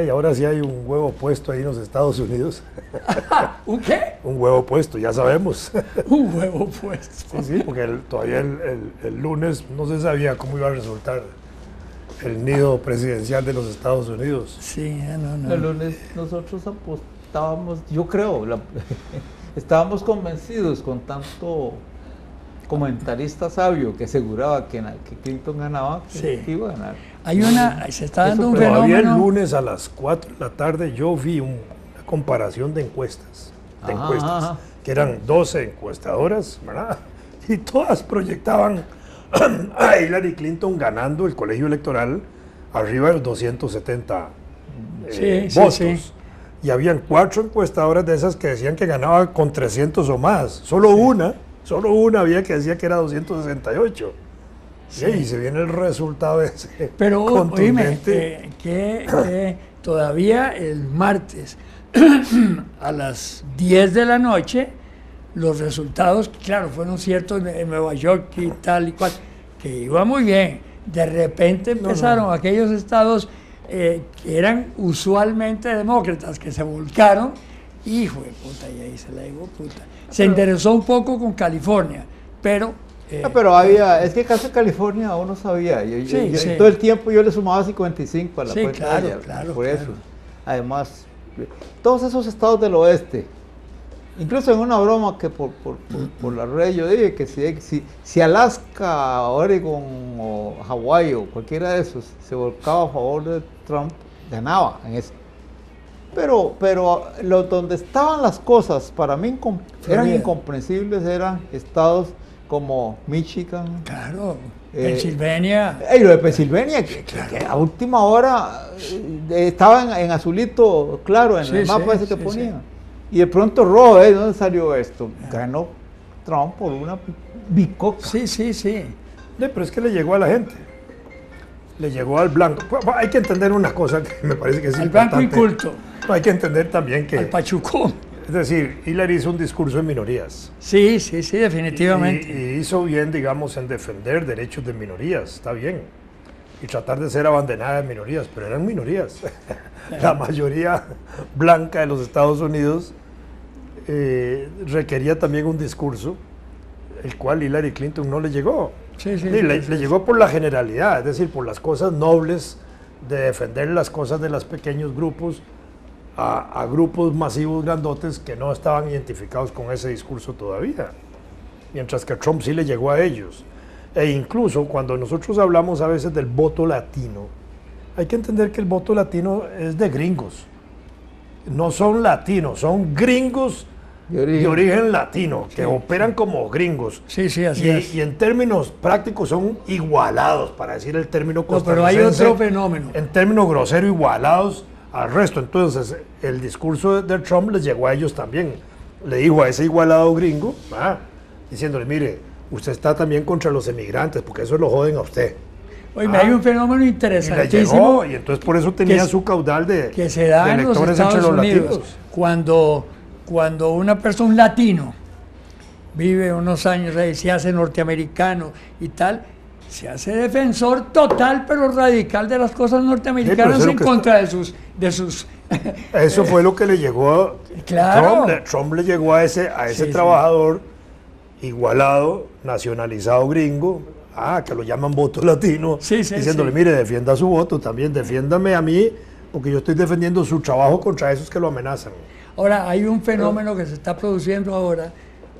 y ahora sí hay un huevo puesto ahí en los Estados Unidos. ¿Un qué? Un huevo puesto, ya sabemos. Un huevo puesto. Sí, porque todavía el lunes no se sabía cómo iba a resultar el nido presidencial de los Estados Unidos. Sí, no. El lunes nosotros apostábamos, yo creo, estábamos convencidos con tanto comentarista sabio que aseguraba que Clinton ganaba, que iba a ganar. Se está dando un Todavía fenómeno. el lunes a las 4 de la tarde yo vi una comparación de encuestas, que eran 12 encuestadoras, ¿verdad? Y todas proyectaban a Hillary Clinton ganando el colegio electoral arriba de los 270 votos. Sí. Y habían 4 encuestadoras de esas que decían que ganaba con 300 o más. Solo una había que decía que era 268. Sí. Y se viene el resultado ese. Pero contundente. Oíme, que todavía el martes a las 10 de la noche los resultados, claro, fueron ciertos en Nueva York y tal y cual, que iba muy bien. De repente empezaron aquellos estados que eran usualmente demócratas, que se volcaron, hijo de puta, y ahí se la digo puta. Se interesó un poco con California, pero... pero había, es que caso de California uno sabía, todo el tiempo yo le sumaba 55 a la cuenta de ella, claro. Eso. Además, todos esos estados del oeste, incluso en una broma que por la red yo dije que si Alaska, Oregon o Hawái o cualquiera de esos se volcaba a favor de Trump, ganaba en eso. Pero donde estaban las cosas para mí eran incomprensibles, eran estados como Michigan. Claro, Pensilvania. Y lo de Pensilvania, que a última hora estaba en azulito claro en el mapa ese que ponían. Y de pronto rojo, ¿dónde salió esto? Ganó Trump por una bicoca. Sí, pero es que le llegó a la gente. Le llegó al blanco. Hay que entender una cosa que me parece que es importante. Al blanco y culto. Hay que entender también que... Al pachucón. Es decir, Hillary hizo un discurso en minorías. Sí, definitivamente. Y hizo bien, digamos, en defender derechos de minorías, está bien. Y tratar de ser abanderada de minorías, pero eran minorías. La mayoría blanca de los Estados Unidos requería también un discurso, el cual Hillary Clinton no le llegó. Le llegó por la generalidad, es decir, por las cosas nobles de defender las cosas de los pequeños grupos, a grupos masivos grandotes que no estaban identificados con ese discurso todavía, mientras que Trump sí le llegó a ellos. E incluso cuando nosotros hablamos a veces del voto latino, hay que entender que el voto latino es de gringos, no son latinos, son gringos de origen latino, que operan como gringos. Sí, así es. Y en términos prácticos son igualados, para decir el término costarricense. Pero hay otro fenómeno. En términos grosero, igualados al resto. Entonces, el discurso de Trump les llegó a ellos también. Le dijo a ese igualado gringo, diciéndole, mire, usted está también contra los emigrantes, porque eso lo joden a usted. Oye, hay un fenómeno interesantísimo. Y entonces por eso tenía su caudal de que se da en los Estados Unidos. Cuando una persona, un latino, vive unos años ahí, se hace norteamericano y tal, se hace defensor total pero radical de las cosas norteamericanas en contra de sus eso fue lo que le llegó claro. Trump le llegó a ese trabajador igualado, nacionalizado gringo, que lo llaman voto latino, diciéndole, mire, defienda su voto también, defiéndame a mí, porque yo estoy defendiendo su trabajo contra esos que lo amenazan. Ahora, hay un fenómeno que se está produciendo ahora,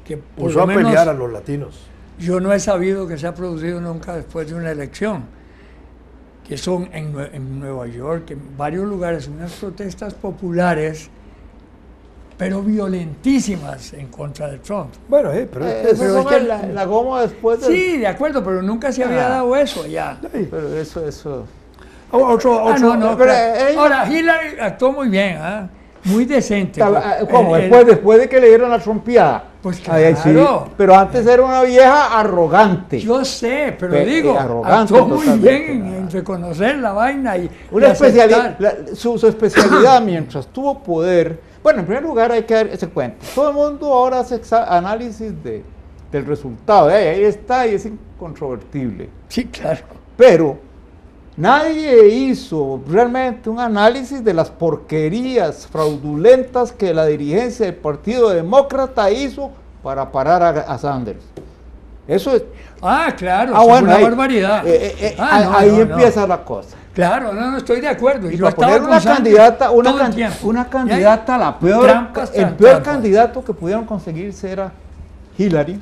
que por puso lo a menos pelear a los latinos. Yo no he sabido que se ha producido nunca después de una elección, que son en Nueva York, en varios lugares, unas protestas populares, pero violentísimas en contra de Trump. Bueno, pero es que la goma después de... Sí, de acuerdo, pero nunca se había dado eso ya. Sí, pero eso... Ahora, Hillary actuó muy bien, muy decente. ¿Cómo? Después de que le dieron la trompeada. Pues claro. Sí, pero antes era una vieja arrogante. Yo sé, pero digo, arrogante, actuó muy bien en reconocer la vaina y su especialidad mientras tuvo poder. Bueno, en primer lugar hay que dar ese cuento. Todo el mundo ahora hace análisis del resultado. Ahí está y es incontrovertible. Sí, claro. Pero Nadie hizo realmente un análisis de las porquerías fraudulentas que la dirigencia del Partido Demócrata hizo para parar a Sanders. Eso es... claro, bueno, una barbaridad. Ahí empieza la cosa. Claro, no, estoy de acuerdo. Y para poner una candidata, a la peor, el peor candidato que pudieron conseguirse era Hillary.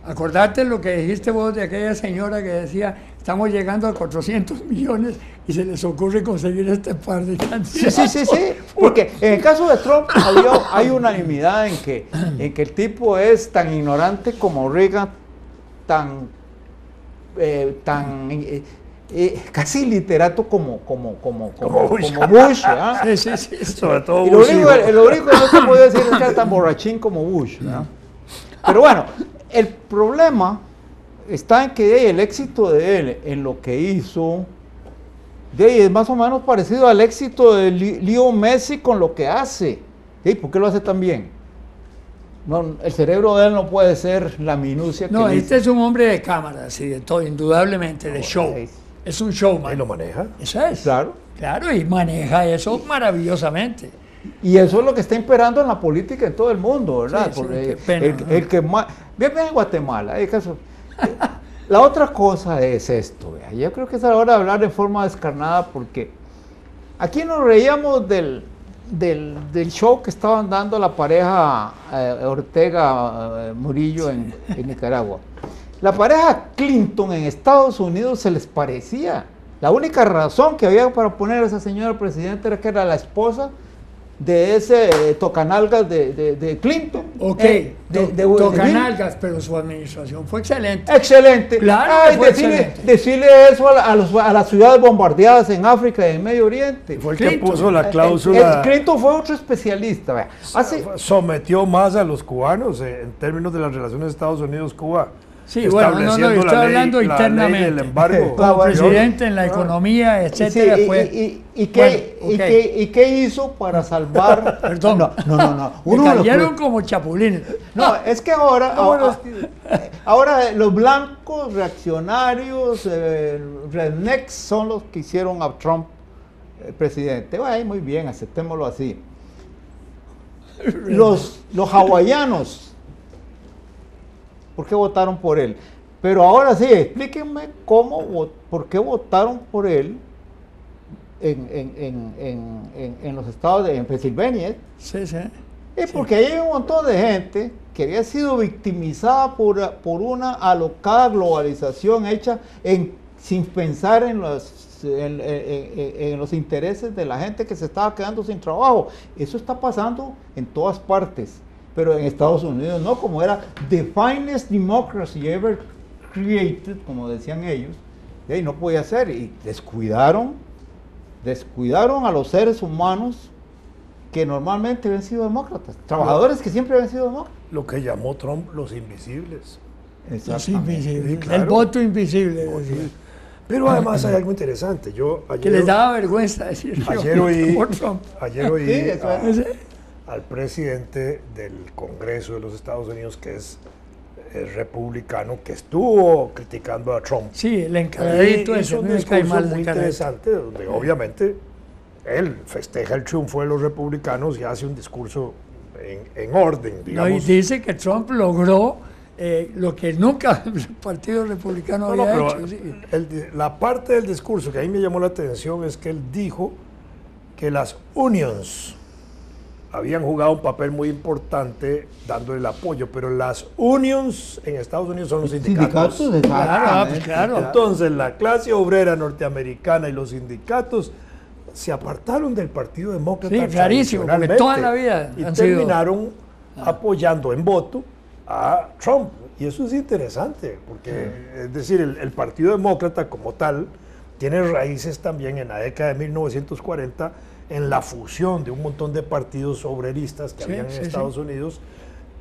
Acordate lo que dijiste vos de aquella señora que decía, estamos llegando a 400 millones y se les ocurre conseguir este par de candidatos. Sí, porque en el caso de Trump hay unanimidad en que el tipo es tan ignorante como Reagan, casi literato como Bush. Sí, sobre todo y Bush. Lo único que no se puede decir es que era tan borrachín como Bush. Pero bueno, el problema está en que el éxito de él en lo que hizo es más o menos parecido al éxito de Leo Messi con lo que hace. ¿Por qué lo hace tan bien? No, el cerebro de él no puede ser la minucia que... No, este es un hombre de cámaras y de todo, indudablemente, de show. Es un showman. ¿Y lo maneja? Eso es. Claro. Claro, y maneja eso maravillosamente. Y eso es lo que está imperando en la política en todo el mundo, ¿verdad? Sí, qué pena, el que más... Bien en Guatemala. La otra cosa es esto. Yo creo que es la hora de hablar de forma descarnada porque aquí nos reíamos del show que estaban dando la pareja Ortega-Murillo en Nicaragua. La pareja Clinton en Estados Unidos se les parecía. La única razón que había para poner a esa señora presidenta era que era la esposa de ese tocanalgas de Clinton. Ok, tocanalgas, pero su administración fue excelente. Excelente. Claro, decirle eso a las ciudades bombardeadas en África y en Medio Oriente. Fue el que puso la cláusula. Clinton fue otro especialista. Sometió más a los cubanos en términos de las relaciones de Estados Unidos-Cuba. Sí, bueno, yo estoy hablando internamente. El embargo. Como presidente en la economía, etcétera, ¿Y qué hizo para salvar? Perdón. No. Me cayeron como chapulines. No, es que ahora los blancos reaccionarios, rednecks, son los que hicieron a Trump presidente. Muy bien, aceptémoslo así. Los hawaianos, ¿por qué votaron por él? Pero ahora sí, explíquenme por qué votaron por él en los estados en Pensilvania. Sí. Porque ahí hay un montón de gente que había sido victimizada por una alocada globalización hecha sin pensar en los intereses de la gente que se estaba quedando sin trabajo. Eso está pasando en todas partes. Pero en Estados Unidos no, como era the finest democracy ever created, como decían ellos, y ahí no podía ser, y descuidaron a los seres humanos que normalmente habían sido demócratas, trabajadores que siempre habían sido demócratas. Lo que llamó Trump los invisibles. Los invisibles, sí, claro. El voto invisible. Pero además hay algo interesante. Que les daba vergüenza decirlo. Ayer oí sí, al presidente del Congreso de los Estados Unidos, que es republicano, que estuvo criticando a Trump. Sí, el encargadito es un discurso muy interesante, donde obviamente él festeja el triunfo de los republicanos y hace un discurso en orden, digamos. No, y dice que Trump logró lo que nunca el Partido Republicano había hecho. Sí. La parte del discurso que a mí me llamó la atención es que él dijo que las unions habían jugado un papel muy importante dándole el apoyo, pero las unions en Estados Unidos son los sindicatos. Claro. Entonces la clase obrera norteamericana y los sindicatos se apartaron del Partido Demócrata. Sí, clarísimo, porque toda la vida y terminaron apoyando en voto a Trump. Y eso es interesante, porque es decir, el Partido Demócrata como tal tiene raíces también en la década de 1940 en la fusión de un montón de partidos obreristas que habían en Estados Unidos,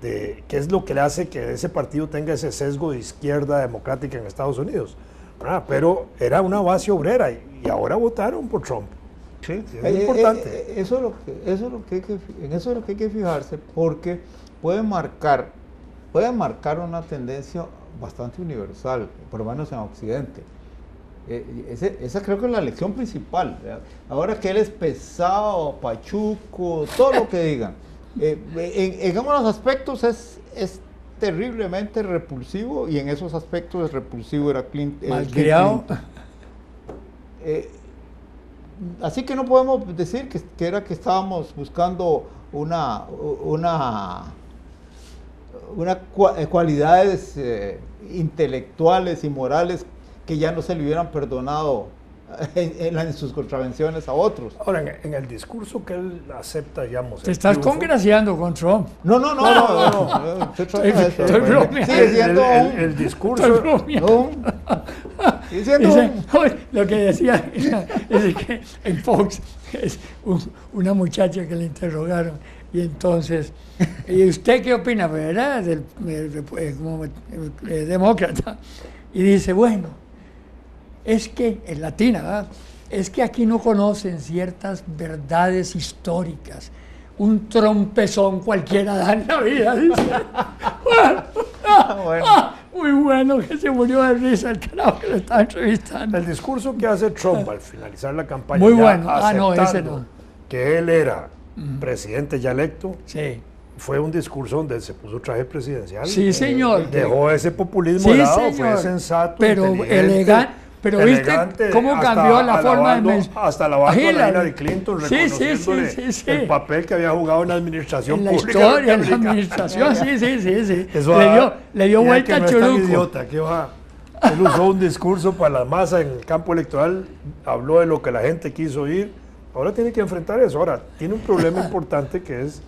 que es lo que le hace que ese partido tenga ese sesgo de izquierda democrática en Estados Unidos. Pero era una base obrera y ahora votaron por Trump. Sí, es importante. Eso es lo que hay que fijarse, porque puede marcar una tendencia bastante universal, por lo menos en Occidente. Esa creo que es la lección principal. Ahora que él es pesado, pachuco, todo lo que digan. En algunos aspectos es terriblemente repulsivo, y en esos aspectos repulsivo era malcriado. Así que no podemos decir que era que estábamos buscando cualidades intelectuales y morales que ya no se le hubieran perdonado en sus contravenciones a otros. Ahora, en el discurso que él acepta, digamos... Te estás congraciando con Trump. No. Estoy bromeando. Sigue siendo el discurso... lo que decía es que en Fox es una muchacha que le interrogaron, y entonces, ¿y usted qué opina? ¿Verdad? Como demócrata. Y dice, bueno, es que, en latina, ¿verdad? Es que aquí no conocen ciertas verdades históricas. Un trompezón cualquiera da en la vida, dice. Muy bueno, que se murió de risa el carajo que le estaba entrevistando. El discurso que hace Trump al finalizar la campaña, muy bueno. Ese no. Que él era presidente ya electo, sí, fue un discurso donde se puso traje presidencial. Sí, señor. Dejó ese populismo de lado, fue sensato, pero elegante. Pero viste cómo cambió la forma de mencionar. Hasta lavando a Hillary Clinton, reconociéndole el papel que había jugado en la administración pública. En la historia, en la administración, sí. Eso le dio vuelta a Churuco. Idiota, ¿qué va? Él usó un discurso para la masa en el campo electoral, habló de lo que la gente quiso oír. Ahora tiene que enfrentar eso. Ahora, tiene un problema importante, que es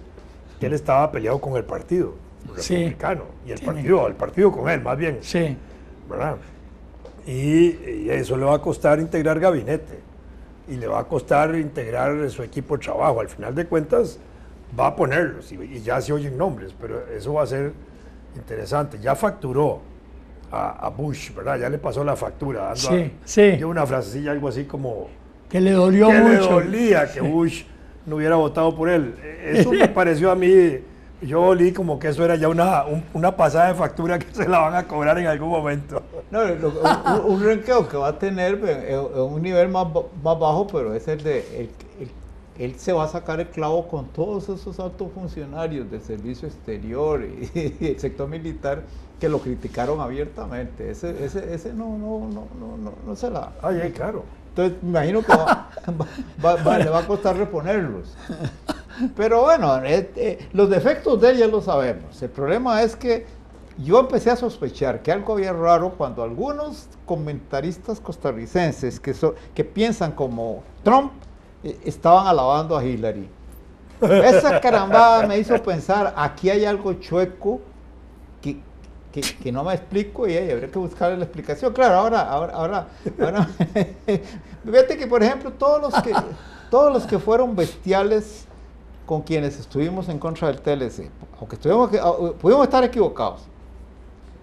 que él estaba peleado con el partido republicano. Y el partido con él, más bien. Sí. ¿Verdad? Y eso le va a costar integrar gabinete, y le va a costar integrar su equipo de trabajo. Al final de cuentas va a ponerlos, y ya se oyen nombres, pero eso va a ser interesante. Ya facturó a Bush, ¿verdad? Ya le pasó la factura. Dio una frasecilla, algo así como que le dolió mucho. Le dolía que Bush no hubiera votado por él. Eso me pareció a mí. Yo olí como que eso era ya una pasada de factura que se la van a cobrar en algún momento. No, un renqueo que va a tener un nivel más bajo, pero es el de... Él se va a sacar el clavo con todos esos altos funcionarios del servicio exterior y del sector militar que lo criticaron abiertamente. Ese no se la... Ay, claro. Entonces, me imagino que le va a costar reponerlos. Pero bueno, los defectos de él ya lo sabemos. El problema es que yo empecé a sospechar que algo había raro cuando algunos comentaristas costarricenses que piensan como Trump estaban alabando a Hillary. Esa carambada me hizo pensar, aquí hay algo chueco que no me explico, y habría que buscarle la explicación. Claro, ahora fíjate que, por ejemplo, todos los que fueron bestiales con quienes estuvimos en contra del TLC, aunque pudimos estar equivocados,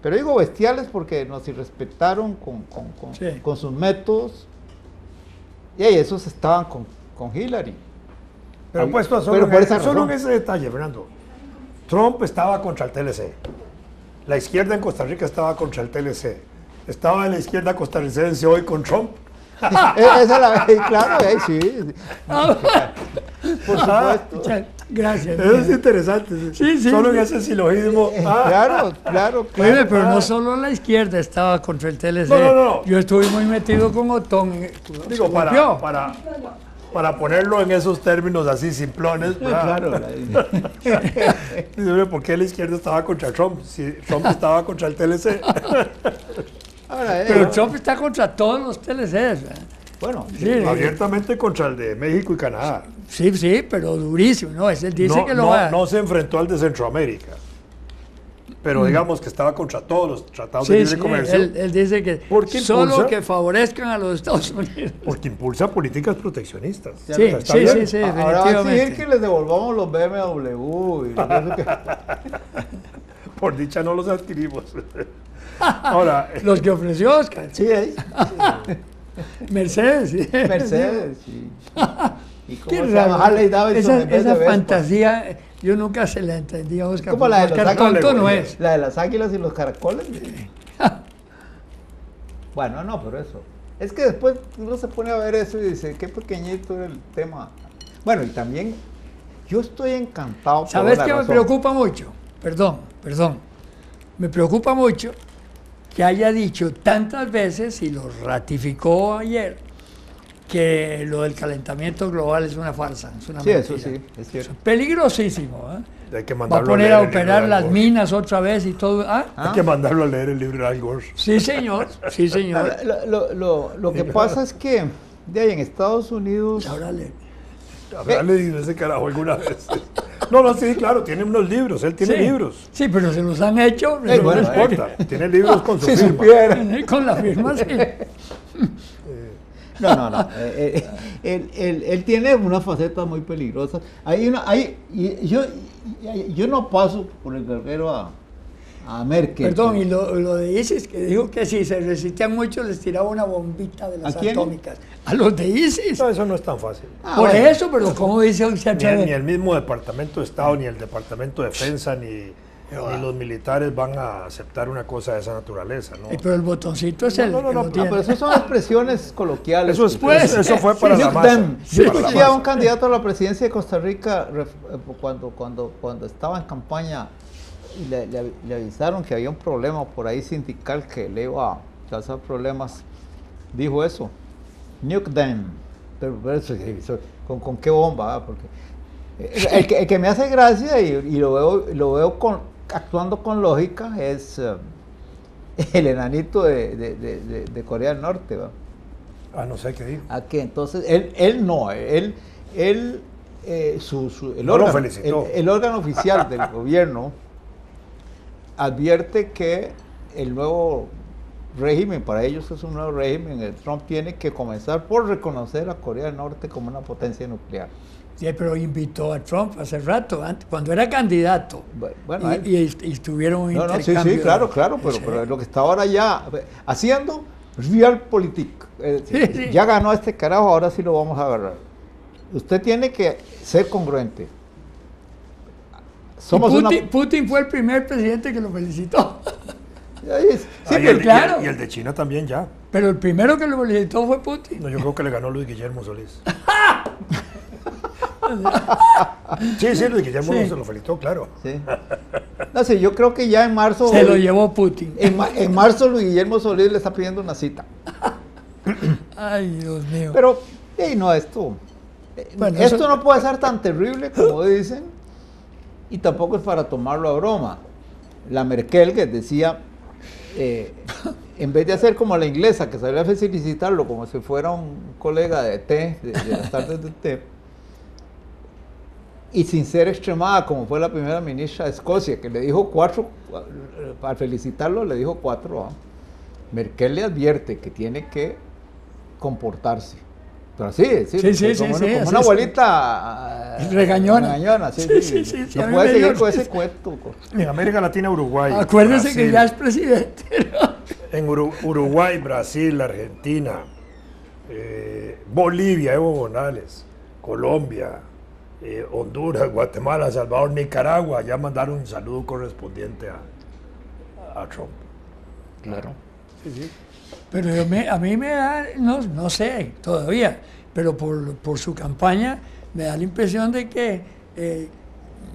pero digo bestiales porque nos irrespetaron con sus métodos, y esos estaban con Hillary. Pero puesto solo en ese detalle, Fernando, Trump estaba contra el TLC, la izquierda en Costa Rica estaba contra el TLC, estaba en la izquierda costarricense hoy con Trump. Esa es la... Claro, sí. Por supuesto. Gracias. Eso es interesante. Sí, solo en ese silogismo. Claro. Oye, pero no solo la izquierda estaba contra el TLC. No. Yo estuve muy metido con Otón. Digo, para ponerlo en esos términos así simplones. Claro. ¿Por qué la izquierda estaba contra Trump? Si Trump estaba contra el TLC. Pero Trump está contra todos los TLCs. Bueno, abiertamente contra el de México y Canadá. Sí, pero durísimo, ¿no? Él dice que lo va a... No se enfrentó al de Centroamérica, pero digamos que estaba contra todos los tratados de libre comercio. Él dice que solo que favorezcan a los Estados Unidos. Porque impulsa políticas proteccionistas. Sí, definitivamente. Ahora va a exigir que les devolvamos los BMW. Por dicha no los adquirimos. Ahora, los que ofreció Oscar. Sí. Mercedes. Sí. Qué raro. Esa fantasía, yo nunca se la entendí a Oscar. ¿Cómo la de Oscar tonto no es? La de las águilas y los caracoles. Bueno, no, pero eso. Es que después uno se pone a ver eso y dice, qué pequeñito era el tema. Bueno, y también yo estoy encantado. ¿Sabes qué me preocupa mucho? Perdón. Me preocupa mucho que haya dicho tantas veces, y lo ratificó ayer, que lo del calentamiento global es una farsa, es una mentira. Eso sí, es cierto. Es peligrosísimo, ¿eh? Hay que Va a mandarlo poner leer a el libro operar de Al las Gore. minas otra vez y todo. ¿Ah? Hay que mandarlo a leer el libro de Al Gore. Sí, señor. Sí, señor. Lo que pasa es que de ahí en Estados Unidos... Ahora le... Habrá leído ese carajo alguna vez. No, sí, claro, tiene unos libros, él tiene Sí. libros. Sí, pero se los han hecho. No bueno, importa, tiene libros con su Si firma. supiera. Con la firma, sí. No. Él tiene una faceta muy peligrosa. Yo no paso por el guerrero a Merkel. Perdón, y lo de ISIS, que dijo que si se resistían mucho les tiraba una bombita de las ¿A quién? atómicas. A los de ISIS. No, eso no es tan fácil. Por bueno. eso, pero ¿cómo dice usted? Ni el mismo Departamento de Estado, ni el Departamento de Defensa, ni los militares van a aceptar una cosa de esa naturaleza, ¿no? Pero el botoncito es el que lo No, tiene. pero eso son expresiones coloquiales. Eso, Pues, eso fue para Sí, la masa. Yo Para la escuché a masa. un candidato a la presidencia de Costa Rica cuando estaba en campaña y le avisaron que había un problema por ahí sindical que le iba a causar problemas. Dijo eso, nuke them. Pero eso, ¿con qué bomba? Porque el que me hace gracia y lo veo actuando con lógica es el enanito de Corea del Norte, ¿va? No sé qué dijo. A que entonces el No lo felicitó. el órgano oficial del gobierno advierte que el nuevo régimen, para ellos es un nuevo régimen, el Trump tiene que comenzar por reconocer a Corea del Norte como una potencia nuclear. Sí, pero invitó a Trump hace rato, cuando era candidato. Bueno, y estuvieron un sí, intercambio. claro, Sí. pero lo que está ahora ya haciendo realpolitik. Sí. Ya ganó este carajo, ahora sí lo vamos a agarrar. Usted tiene que ser congruente. Putin fue el primer presidente que lo felicitó. Sí, Y pero claro. el de China también ya. Pero el primero que lo felicitó fue Putin. No, yo creo que le ganó Luis Guillermo Solís. Sí, Luis Guillermo Sí. se lo felicitó, claro. sí. No sé, yo creo que ya en marzo. Se lo llevó Putin. En marzo Luis Guillermo Solís le está pidiendo una cita. Ay, Dios mío. Pero, no, esto Eso- no puede ser tan terrible como dicen, y tampoco es para tomarlo a broma. La Merkel, que decía, en vez de hacer como la inglesa, que salía a felicitarlo como si fuera un colega de té, de las tardes de té, y sin ser extremada, como fue la primera ministra de Escocia, que le dijo 4, al felicitarlo le dijo 4. Merkel le advierte que tiene que comportarse. Pero sí, como así una es. abuelita Regañona. sí. Sí, a No mí puede me seguir dio con ese risa. cuento. En América Latina, Uruguay. Acuérdese Brasil. que ya es presidente. ¿no? En Uruguay, Brasil, Argentina, Bolivia, Evo Morales, Colombia, Honduras, Guatemala, El Salvador, Nicaragua, ya mandaron un saludo correspondiente a Trump. Claro. Sí. Pero a mí me da, no sé todavía, pero por su campaña me da la impresión de que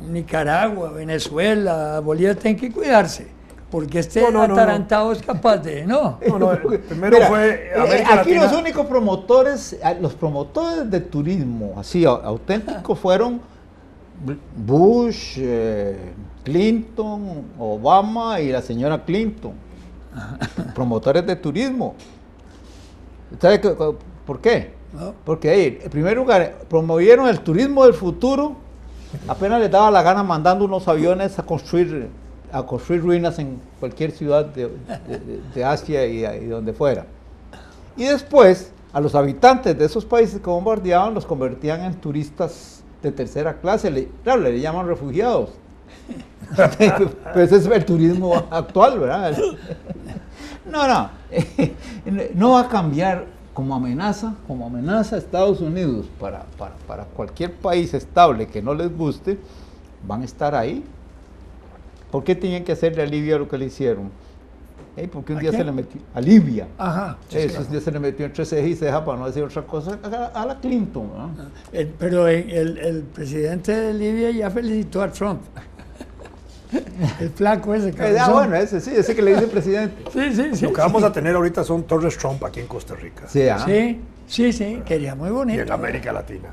Nicaragua, Venezuela, Bolivia tienen que cuidarse, porque No. atarantado es capaz de, ¿no? No, primero Mira, fue América aquí Latina. los únicos promotores de turismo así auténticos fueron Bush, Clinton, Obama y la señora Clinton. Promotores de turismo. ¿Sabe por qué? ¿No? Porque ahí, en primer lugar, promovieron el turismo del futuro, apenas les daba la gana mandando unos aviones a construir ruinas en cualquier ciudad de Asia y donde fuera. Y después, a los habitantes de esos países que bombardeaban, los convertían en turistas de tercera clase, le llaman refugiados. Pues ese es el turismo actual, ¿verdad? No va a cambiar como amenaza a Estados Unidos para cualquier país estable que no les guste, van a estar ahí. ¿Por qué tienen que hacerle alivio a lo que le hicieron? Porque un ¿A día quién? se le metió a Libia. Ajá. Un día se le metió entre ceja y ceja, para no decir otra cosa, a la Clinton, ¿no? Pero el presidente de Libia ya felicitó a Trump. El flaco ese cabezón. Bueno, ese que le dice presidente. Sí. Lo que vamos a tener ahorita son torres Trump aquí en Costa Rica. Sí, quedaría muy Y bonito. en América Latina.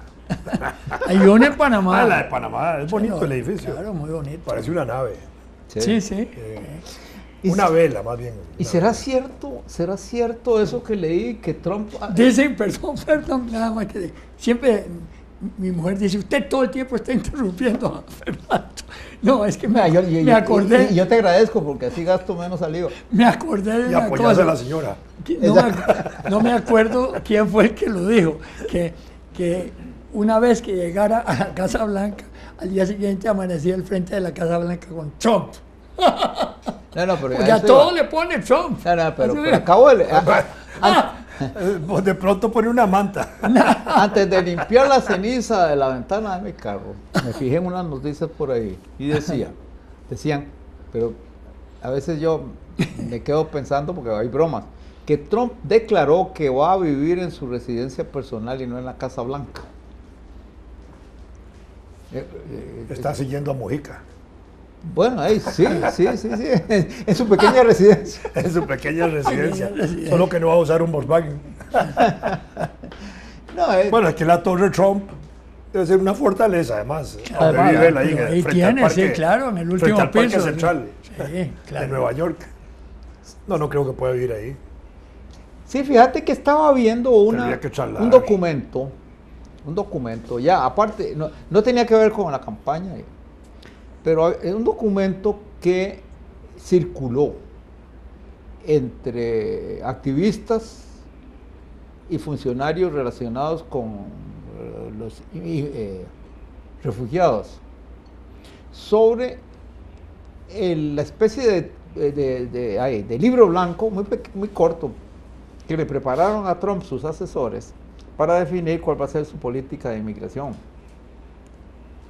Hay una en Panamá. La de Panamá, es bonito Claro, el edificio. Claro, muy bonito. Parece una nave. Sí. Una vela, más bien. ¿Y será cierto eso que leí, que Trump... Dicen, perdón, nada más que siempre mi mujer dice, usted todo el tiempo está interrumpiendo a Fernando. No, es que me acordé. Y yo te agradezco porque así gasto menos saliva. Me acordé de Y una apoyarse cosa. a la señora. No me acuerdo quién fue el que lo dijo, que una vez que llegara a la Casa Blanca, al día siguiente amanecía al frente de la Casa Blanca con Trump. No, pero Porque a todo le pone Trump. No, pero acabo de... De pronto pone una manta. Antes de limpiar la ceniza de la ventana de mi carro, me fijé en unas noticias por ahí y decían, pero a veces yo me quedo pensando, porque hay bromas, que Trump declaró que va a vivir en su residencia personal y no en la Casa Blanca. Está siguiendo a Mujica. Bueno, sí, en su pequeña residencia. En su pequeña residencia. Solo que no va a usar un Volkswagen. Bueno, es que la Torre Trump debe ser una fortaleza, además. Además, vive él ahí, ahí frente tiene, al parque, sí, claro, en el último frente al Parque piso. Central Sí, claro. de Nueva York. No creo que pueda vivir ahí. Sí, fíjate que estaba viendo un documento, ya, aparte, no tenía que ver con la campaña, pero es un documento que circuló entre activistas y funcionarios relacionados con los refugiados sobre la especie de libro blanco muy corto que le prepararon a Trump sus asesores para definir cuál va a ser su política de inmigración.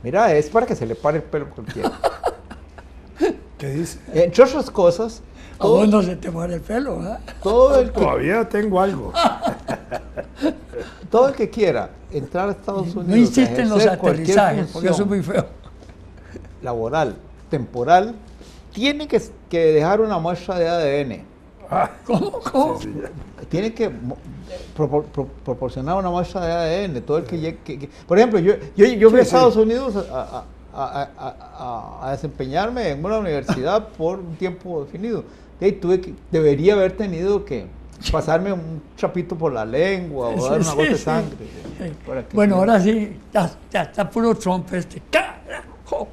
Mira, es para que se le pare el pelo cualquiera. ¿Qué dice? Entre otras cosas, A vos no se te muere el pelo, ¿verdad? Todavía tengo algo. Todo el que quiera entrar a Estados Unidos, No insisten en los ejercer cualquier aterrizajes, porque eso es función muy feo. laboral, temporal, tiene que dejar una muestra de ADN. ¿Cómo? Sí, Tiene que proporcionar una muestra de ADN. Todo el que llegue. Por ejemplo, yo fui a Estados Unidos a desempeñarme en una universidad por un tiempo definido. Debería haber tenido que pasarme un chapito por la lengua o dar una gota de sangre. Bueno, ahora sí, ya está puro Trump este. ¡Carajo!